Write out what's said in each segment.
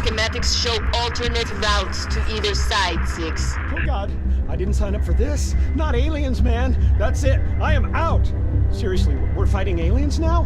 schematics show alternate routes to either side, 6. Oh God, I didn't sign up for this. Not aliens, man. That's it. I am out. Seriously, we're fighting aliens now?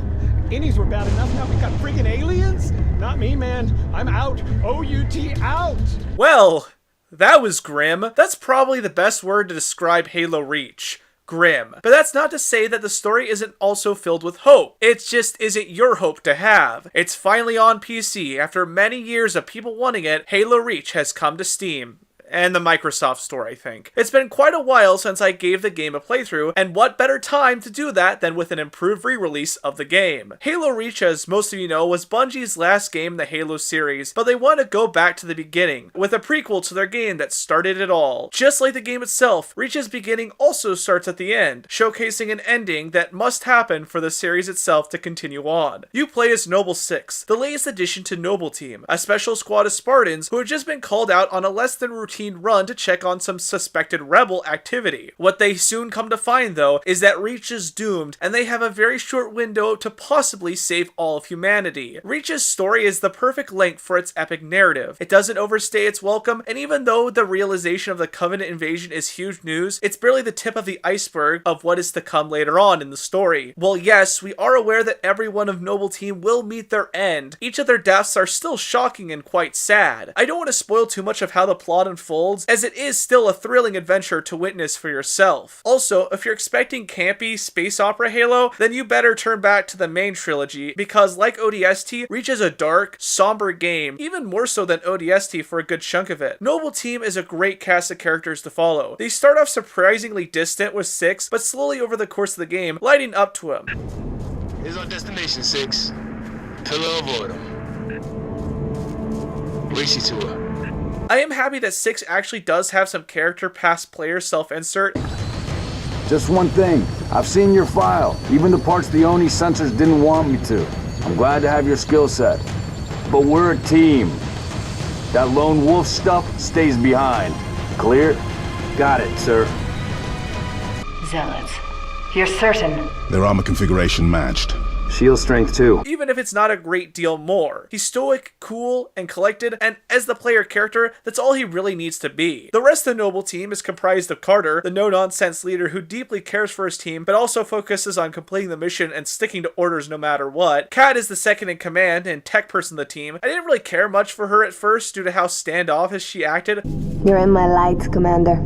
Innies were bad enough, now we got friggin' aliens? Not me, man. I'm out. O-U-T, out. Well, that was grim. That's probably the best word to describe Halo Reach. Grim. But that's not to say that the story isn't also filled with hope. It just isn't your hope to have. It's finally on PC. After many years of people wanting it, Halo Reach has come to Steam. And the Microsoft Store, I think. It's been quite a while since I gave the game a playthrough, and what better time to do that than with an improved re-release of the game. Halo Reach, as most of you know, was Bungie's last game in the Halo series, but they want to go back to the beginning, with a prequel to their game that started it all. Just like the game itself, Reach's beginning also starts at the end, showcasing an ending that must happen for the series itself to continue on. You play as Noble 6, the latest addition to Noble Team, a special squad of Spartans who had just been called out on a less than routine run to check on some suspected rebel activity. What they soon come to find, though, is that Reach is doomed, and they have a very short window to possibly save all of humanity. Reach's story is the perfect length for its epic narrative. It doesn't overstay its welcome, and even though the realization of the Covenant invasion is huge news, it's barely the tip of the iceberg of what is to come later on in the story. Well, yes, we are aware that every one of Noble Team will meet their end. Each of their deaths are still shocking and quite sad. I don't want to spoil too much of how the plot unfolds, as it is still a thrilling adventure to witness for yourself. Also, if you're expecting campy space opera Halo, then you better turn back to the main trilogy, because like ODST, Reach is a dark, somber game, even more so than ODST for a good chunk of it. Noble Team is a great cast of characters to follow. They start off surprisingly distant with 6, but slowly over the course of the game, lighting up to him. Here's our destination, 6. Pillar of Autumn. Race you to her. I am happy that 6 actually does have some character past player self-insert. Just one thing, I've seen your file, even the parts the Oni censors didn't want me to. I'm glad to have your skill set, but we're a team. That lone wolf stuff stays behind. Clear? Got it, sir. Zealots, you're certain? Their armor configuration matched. Shield strength too. Even if it's not a great deal more. He's stoic, cool, and collected, and as the player character, that's all he really needs to be. The rest of the Noble Team is comprised of Carter, the no-nonsense leader who deeply cares for his team, but also focuses on completing the mission and sticking to orders no matter what. Kat is the second in command and tech person of the team. I didn't really care much for her at first due to how standoffish she acted. You're in my light, Commander.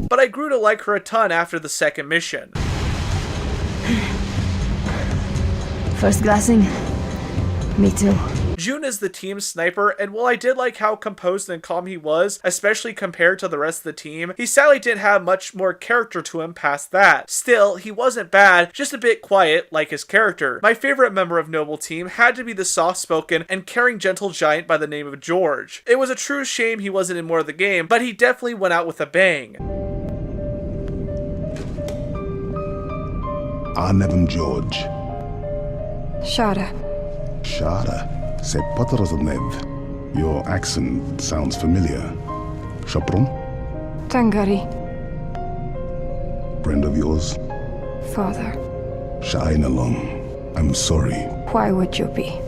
But I grew to like her a ton after the second mission. First glassing? Me too. June is the team's sniper, and while I did like how composed and calm he was, especially compared to the rest of the team, he sadly didn't have much more character to him past that. Still, he wasn't bad, just a bit quiet, like his character. My favorite member of Noble Team had to be the soft-spoken and caring gentle giant by the name of George. It was a true shame he wasn't in more of the game, but he definitely went out with a bang. Arnevim George. Shada. Shada. Se Potteraznev. Your accent sounds familiar. Shapron? Tangari. Friend of yours? Father. Shainalong. I'm sorry. Why would you be?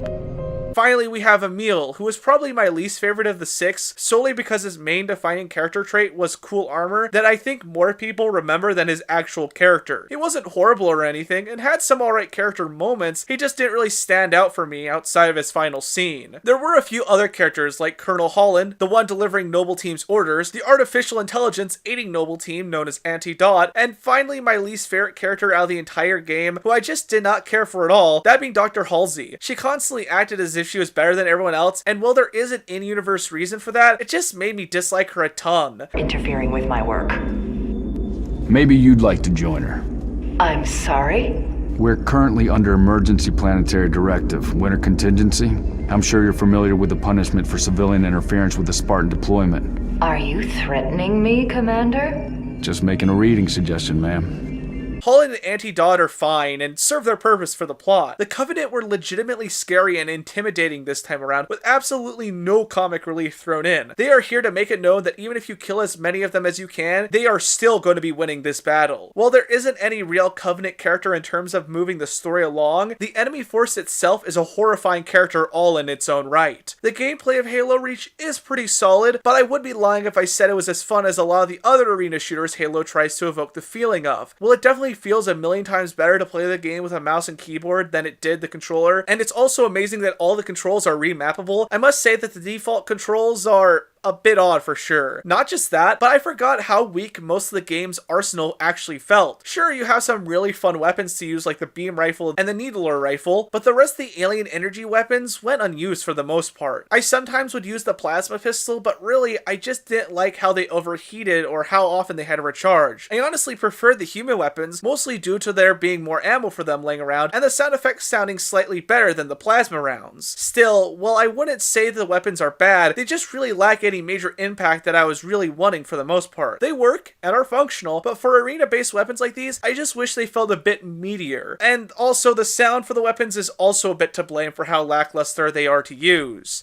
Finally, we have Emil, who was probably my least favorite of the 6, solely because his main defining character trait was cool armor that I think more people remember than his actual character. He wasn't horrible or anything, and had some alright character moments, he just didn't really stand out for me outside of his final scene. There were a few other characters like Colonel Holland, the one delivering Noble Team's orders, the artificial intelligence aiding Noble Team known as Anti-Dot, and finally my least favorite character out of the entire game, who I just did not care for at all, that being Dr. Halsey. She constantly acted as if she was better than everyone else, and while there is an in-universe reason for that, it just made me dislike her a ton. Interfering with my work. Maybe you'd like to join her. I'm sorry? We're currently under emergency planetary directive, winter contingency. I'm sure you're familiar with the punishment for civilian interference with the Spartan deployment. Are you threatening me, Commander? Just making a reading suggestion, ma'am. Holland and Anti-Dot are fine and serve their purpose for the plot. The Covenant were legitimately scary and intimidating this time around, with absolutely no comic relief thrown in. They are here to make it known that even if you kill as many of them as you can, they are still going to be winning this battle. While there isn't any real Covenant character in terms of moving the story along, the enemy force itself is a horrifying character all in its own right. The gameplay of Halo Reach is pretty solid, but I would be lying if I said it was as fun as a lot of the other arena shooters Halo tries to evoke the feeling of. Well, it definitely feels a million times better to play the game with a mouse and keyboard than it did the controller, and it's also amazing that all the controls are remappable. I must say that the default controls are a bit odd for sure. Not just that, but I forgot how weak most of the game's arsenal actually felt. Sure, you have some really fun weapons to use like the beam rifle and the needler rifle, but the rest of the alien energy weapons went unused for the most part. I sometimes would use the plasma pistol, but really I just didn't like how they overheated or how often they had to recharge. I honestly preferred the human weapons, mostly due to there being more ammo for them laying around and the sound effects sounding slightly better than the plasma rounds. Still, while I wouldn't say the weapons are bad, they just really lack any major impact that I was really wanting for the most part. They work and are functional, but for arena-based weapons like these, I just wish they felt a bit meatier. And also, the sound for the weapons is also a bit to blame for how lackluster they are to use.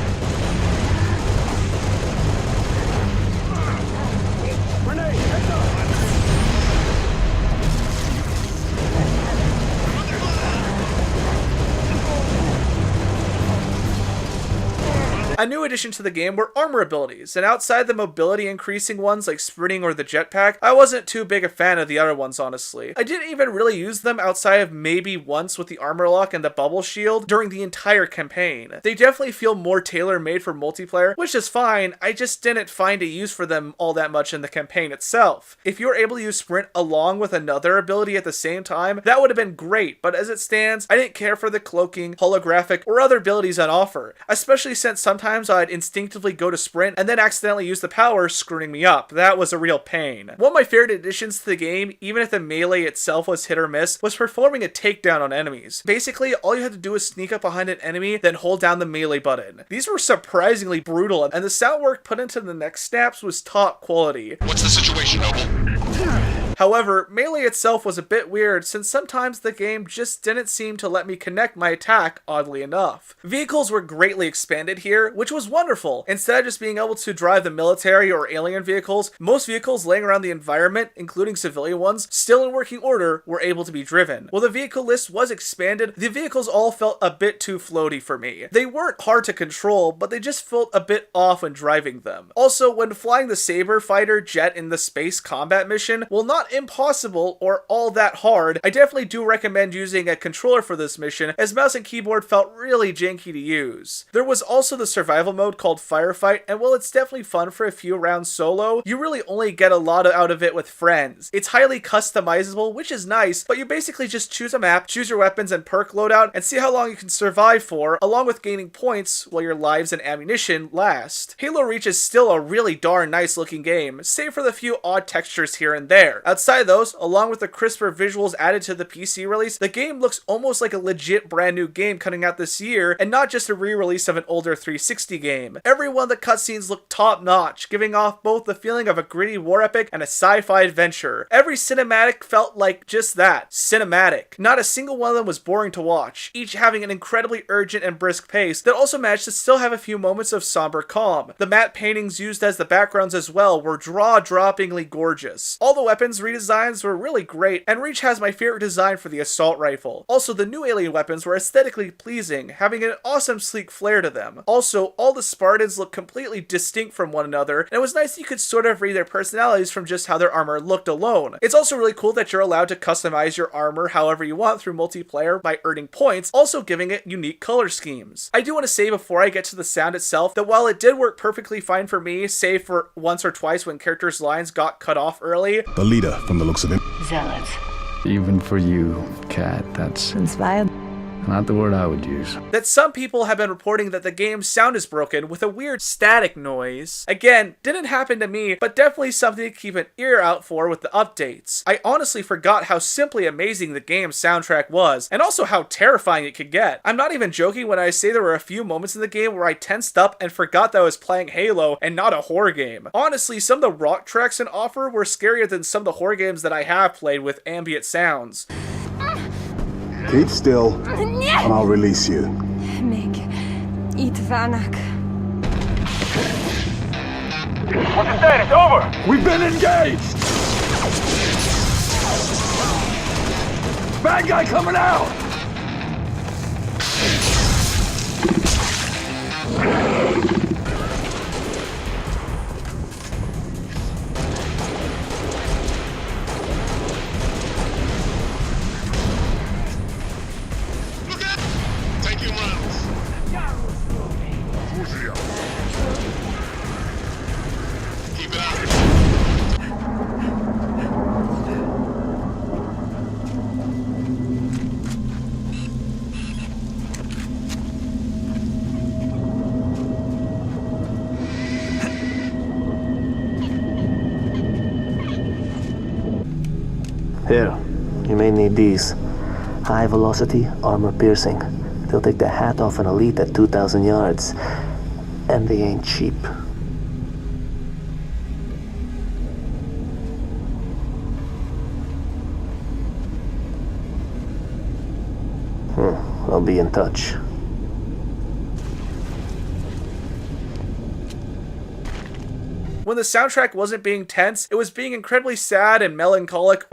A new addition to the game were armor abilities, and outside the mobility increasing ones like sprinting or the jetpack, I wasn't too big a fan of the other ones honestly. I didn't even really use them outside of maybe once with the armor lock and the bubble shield during the entire campaign. They definitely feel more tailor-made for multiplayer, which is fine, I just didn't find a use for them all that much in the campaign itself. If you were able to use sprint along with another ability at the same time, that would have been great, but as it stands, I didn't care for the cloaking, holographic, or other abilities on offer, especially since sometimes I'd instinctively go to sprint and then accidentally use the power, screwing me up. That was a real pain. One of my favorite additions to the game, even if the melee itself was hit or miss, was performing a takedown on enemies. Basically, all you had to do was sneak up behind an enemy, then hold down the melee button. These were surprisingly brutal, and the sound work put into the neck snaps was top quality. What's the situation, Noble? However, melee itself was a bit weird since sometimes the game just didn't seem to let me connect my attack, oddly enough. Vehicles were greatly expanded here, which was wonderful. Instead of just being able to drive the military or alien vehicles, most vehicles laying around the environment, including civilian ones, still in working order, were able to be driven. While the vehicle list was expanded, the vehicles all felt a bit too floaty for me. They weren't hard to control, but they just felt a bit off when driving them. Also, when flying the Saber fighter jet in the space combat mission, while not impossible or all that hard, I definitely do recommend using a controller for this mission, as mouse and keyboard felt really janky to use. There was also the survival mode called Firefight, and while it's definitely fun for a few rounds solo, you really only get a lot out of it with friends. It's highly customizable, which is nice, but you basically just choose a map, choose your weapons and perk loadout, and see how long you can survive for, along with gaining points while your lives and ammunition last. Halo Reach is still a really darn nice looking game, save for the few odd textures here and there. Outside of those, along with the crisper visuals added to the PC release, the game looks almost like a legit brand new game coming out this year, and not just a re-release of an older 360 game. Every one of the cutscenes looked top notch, giving off both the feeling of a gritty war epic and a sci-fi adventure. Every cinematic felt like just that, cinematic. Not a single one of them was boring to watch, each having an incredibly urgent and brisk pace that also managed to still have a few moments of somber calm. The matte paintings used as the backgrounds as well were jaw-droppingly gorgeous. All the weapons redesigns were really great, and Reach has my favorite design for the assault rifle. Also, the new alien weapons were aesthetically pleasing, having an awesome sleek flair to them. Also, all the Spartans look completely distinct from one another, and it was nice that you could sort of read their personalities from just how their armor looked alone. It's also really cool that you're allowed to customize your armor however you want through multiplayer by earning points, also giving it unique color schemes. I do want to say before I get to the sound itself that while it did work perfectly fine for me, save for once or twice when characters' lines got cut off early, The leader, from the looks of him. Zealots. Even for you, Cat, that's Inspired. Not the word I would use. That some people have been reporting that the game's sound is broken with a weird static noise. Again, didn't happen to me, but definitely something to keep an ear out for with the updates. I honestly forgot how simply amazing the game's soundtrack was, and also how terrifying it could get. I'm not even joking when I say there were a few moments in the game where I tensed up and forgot that I was playing Halo and not a horror game. Honestly, some of the rock tracks in Offer were scarier than some of the horror games that I have played with ambient sounds. Keep still, and I'll release you. Meg, eat Vanak. What's the status? Over! We've been engaged! Bad guy coming out! Look out! Take your rounds. Keep it out. Here, you may need these. High velocity, armor piercing. They'll take the hat off an elite at 2,000 yards. And they ain't cheap. I'll be in touch. When the soundtrack wasn't being tense, it was being incredibly sad and melancholic.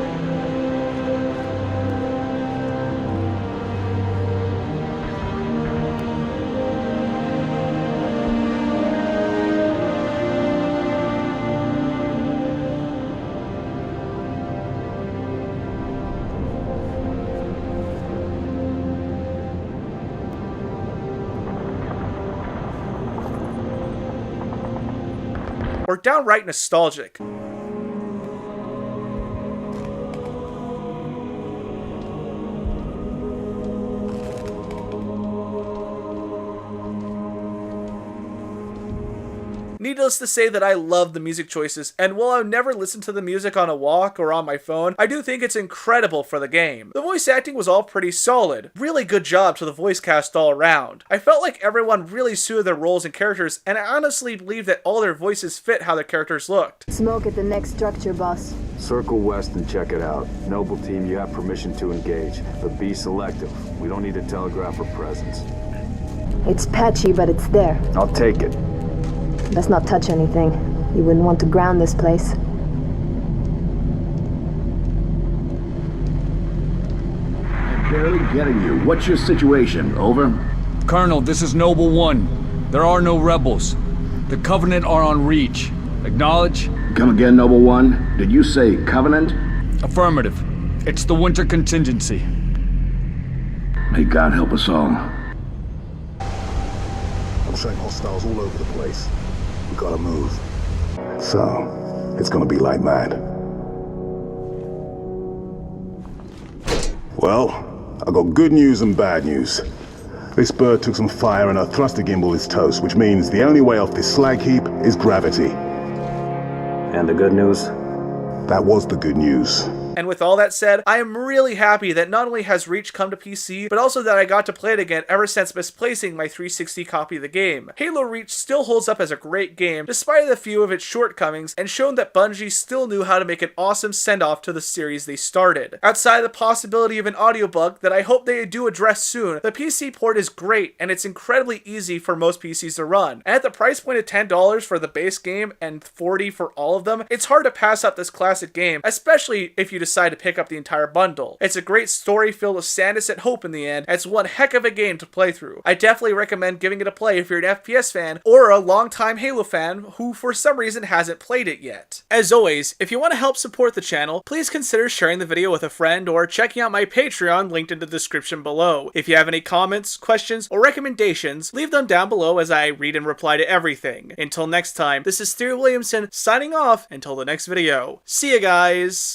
Or downright nostalgic. Needless to say that I love the music choices, and while I've never listened to the music on a walk or on my phone, I do think it's incredible for the game. The voice acting was all pretty solid. Really good job to the voice cast all around. I felt like everyone really suited their roles and characters, and I honestly believe that all their voices fit how their characters looked. Smoke at the next structure, boss. Circle west and check it out. Noble team, you have permission to engage, but be selective. We don't need to telegraph our presence. It's patchy, but it's there. I'll take it. Let's not touch anything. You wouldn't want to ground this place. I'm barely getting you. What's your situation? Over? Colonel, this is Noble 1. There are no rebels. The Covenant are on Reach. Acknowledge? Come again, Noble 1. Did you say Covenant? Affirmative. It's the winter contingency. May God help us all. I'm showing hostiles all over the place. We gotta move. So, it's gonna be like mad. Well, I got good news and bad news. This bird took some fire and her thruster gimbal is toast, which means the only way off this slag heap is gravity. And the good news? That was the good news. And with all that said, I am really happy that not only has Reach come to PC, but also that I got to play it again ever since misplacing my 360 copy of the game. Halo Reach still holds up as a great game, despite a few of its shortcomings, and shown that Bungie still knew how to make an awesome send-off to the series they started. Outside of the possibility of an audio bug that I hope they do address soon, the PC port is great, and it's incredibly easy for most PCs to run. And at the price point of $10 for the base game and $40 for all of them, it's hard to pass up this classic game, especially if you decide to pick up the entire bundle. It's a great story filled with sadness and hope in the end, and it's one heck of a game to play through. I definitely recommend giving it a play if you're an FPS fan or a longtime Halo fan who for some reason hasn't played it yet. As always, if you want to help support the channel, please consider sharing the video with a friend or checking out my Patreon linked in the description below. If you have any comments, questions, or recommendations, leave them down below as I read and reply to everything. Until next time, this is Thierry Williamson signing off until the next video. See ya guys!